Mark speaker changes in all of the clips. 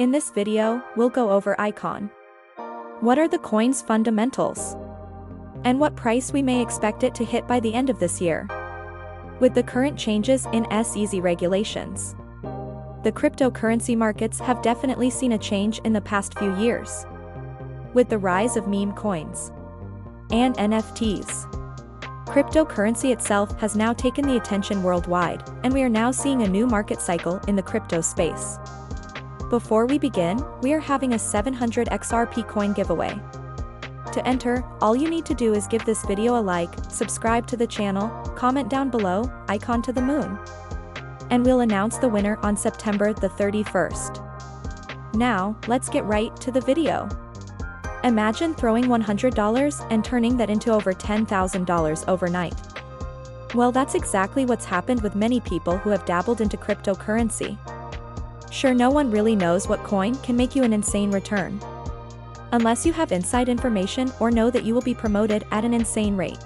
Speaker 1: In this video, we'll go over Icon. What are the coin's fundamentals? And what price we may expect it to hit by the end of this year? With the current changes in SEC regulations, the cryptocurrency markets have definitely seen a change in the past few years. With the rise of meme coins and NFTs, cryptocurrency itself has now taken the attention worldwide, and we are now seeing a new market cycle in the crypto space. Before we begin, we are having a 700 XRP coin giveaway. To enter, all you need to do is give this video a like, subscribe to the channel, comment down below, icon to the moon. And we'll announce the winner on September the 31st. Now, let's get right to the video. Imagine throwing $100 and turning that into over $10,000 overnight. Well, that's exactly what's happened with many people who have dabbled into cryptocurrency. Sure, no one really knows what coin can make you an insane return, unless you have inside information or know that you will be promoted at an insane rate.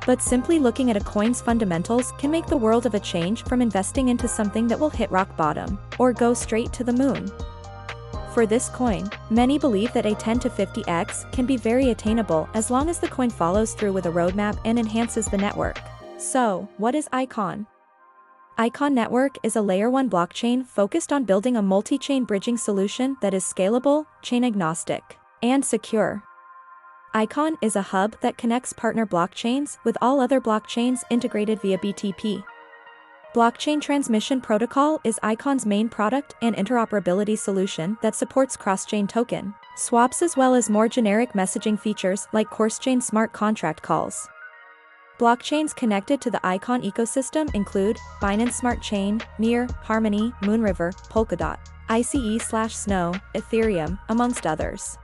Speaker 1: But simply looking at a coin's fundamentals can make the world of a change from investing into something that will hit rock bottom, or go straight to the moon. For this coin, many believe that a 10 to 50x can be very attainable as long as the coin follows through with a roadmap and enhances the network. So, what is Icon? Icon Network is a Layer 1 blockchain focused on building a multi-chain bridging solution that is scalable, chain-agnostic, and secure. Icon is a hub that connects partner blockchains with all other blockchains integrated via BTP. Blockchain Transmission Protocol is Icon's main product and interoperability solution that supports cross-chain token swaps as well as more generic messaging features like cross-chain smart contract calls. Blockchains connected to the Icon ecosystem include Binance Smart Chain, Near, Harmony, Moonriver, Polkadot, ICE/Snow, Ethereum, amongst others.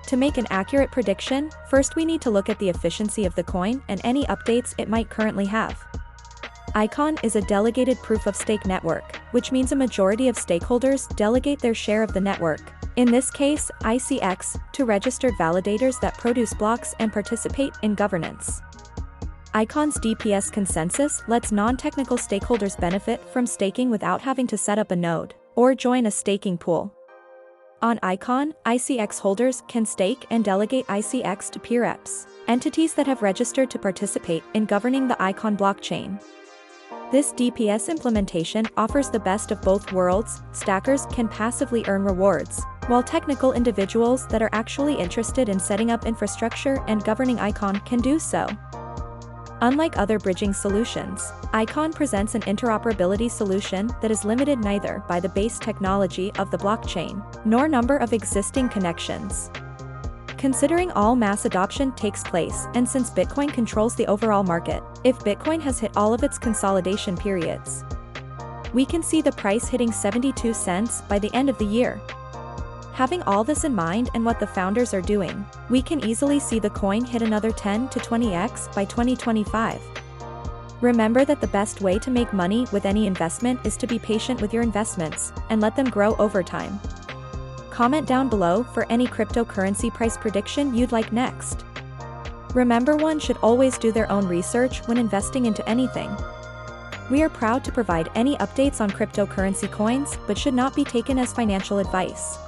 Speaker 1: To make an accurate prediction, first we need to look at the efficiency of the coin and any updates it might currently have. Icon is a delegated proof-of-stake network, which means a majority of stakeholders delegate their share of the network, in this case, ICX, to registered validators that produce blocks and participate in governance. Icon's DPS consensus lets non-technical stakeholders benefit from staking without having to set up a node or join a staking pool. On Icon, ICX holders can stake and delegate ICX to peer reps, entities that have registered to participate in governing the Icon blockchain. This DPS implementation offers the best of both worlds. Stackers can passively earn rewards, while technical individuals that are actually interested in setting up infrastructure and governing Icon can do so. Unlike other bridging solutions, Icon presents an interoperability solution that is limited neither by the base technology of the blockchain, nor number of existing connections. Considering all mass adoption takes place, and since Bitcoin controls the overall market, if Bitcoin has hit all of its consolidation periods, we can see the price hitting 72 cents by the end of the year. Having all this in mind and what the founders are doing, we can easily see the coin hit another 10 to 20x by 2025. Remember that the best way to make money with any investment is to be patient with your investments and let them grow over time. Comment down below for any cryptocurrency price prediction you'd like next. Remember, one should always do their own research when investing into anything. We are proud to provide any updates on cryptocurrency coins, but should not be taken as financial advice.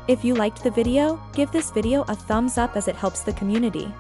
Speaker 1: If you liked the video, give this video a thumbs up as it helps the community.